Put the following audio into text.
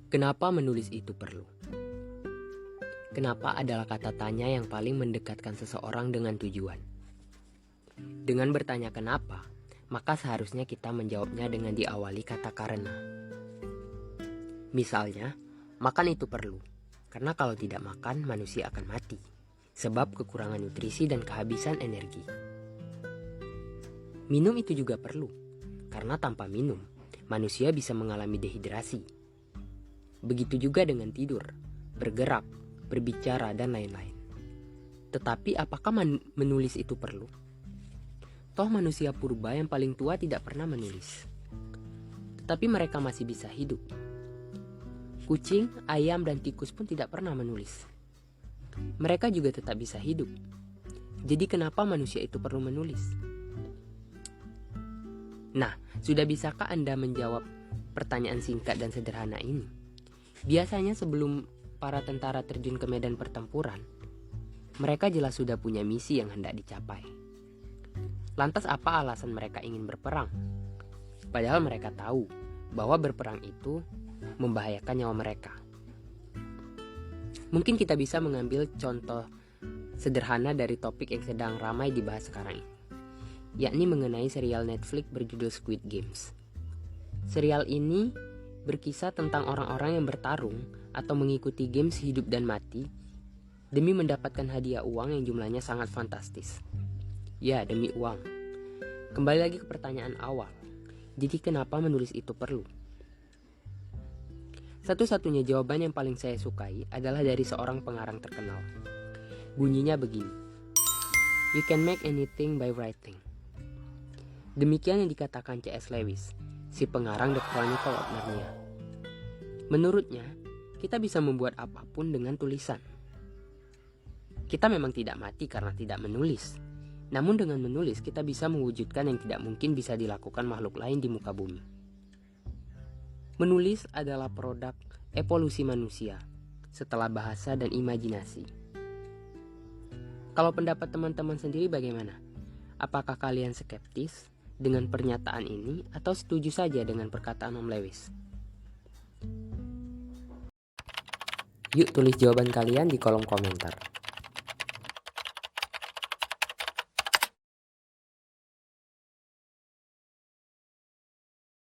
Kenapa menulis itu perlu? Kenapa adalah kata tanya yang paling mendekatkan seseorang dengan tujuan. Dengan bertanya kenapa, maka seharusnya kita menjawabnya dengan diawali kata karena. Misalnya, makan itu perlu, karena kalau tidak makan manusia akan mati, sebab kekurangan nutrisi dan kehabisan energi. Minum itu juga perlu, karena tanpa minum, manusia bisa mengalami dehidrasi. Begitu juga dengan tidur, bergerak, berbicara, dan lain-lain. Tetapi apakah menulis itu perlu? Toh manusia purba yang paling tua tidak pernah menulis. Tetapi mereka masih bisa hidup. Kucing, ayam, dan tikus pun tidak pernah menulis. Mereka juga tetap bisa hidup. Jadi kenapa manusia itu perlu menulis? Nah, sudah bisakah Anda menjawab pertanyaan singkat dan sederhana ini? Biasanya sebelum para tentara terjun ke medan pertempuran, mereka jelas sudah punya misi yang hendak dicapai. Lantas apa alasan mereka ingin berperang? Padahal mereka tahu bahwa berperang itu membahayakan nyawa mereka. Mungkin kita bisa mengambil contoh sederhana dari topik yang sedang ramai dibahas sekarang ini, yakni mengenai serial Netflix berjudul Squid Games. Serial ini berkisah tentang orang-orang yang bertarung atau mengikuti games hidup dan mati demi mendapatkan hadiah uang yang jumlahnya sangat fantastis. Ya, demi uang. Kembali lagi ke pertanyaan awal. Jadi kenapa menulis itu perlu? Satu-satunya jawaban yang paling saya sukai adalah dari seorang pengarang terkenal. Bunyinya begini: You can make anything by writing. Demikian yang dikatakan C.S. Lewis, si pengarang The Chronicle of Narnia. Menurutnya, kita bisa membuat apapun dengan tulisan. Kita memang tidak mati karena tidak menulis. Namun dengan menulis, kita bisa mewujudkan yang tidak mungkin bisa dilakukan makhluk lain di muka bumi. Menulis adalah produk evolusi manusia setelah bahasa dan imajinasi. Kalau pendapat teman-teman sendiri bagaimana? Apakah kalian skeptis dengan pernyataan ini atau setuju saja dengan perkataan Om Lewis? Yuk tulis jawaban kalian di kolom komentar.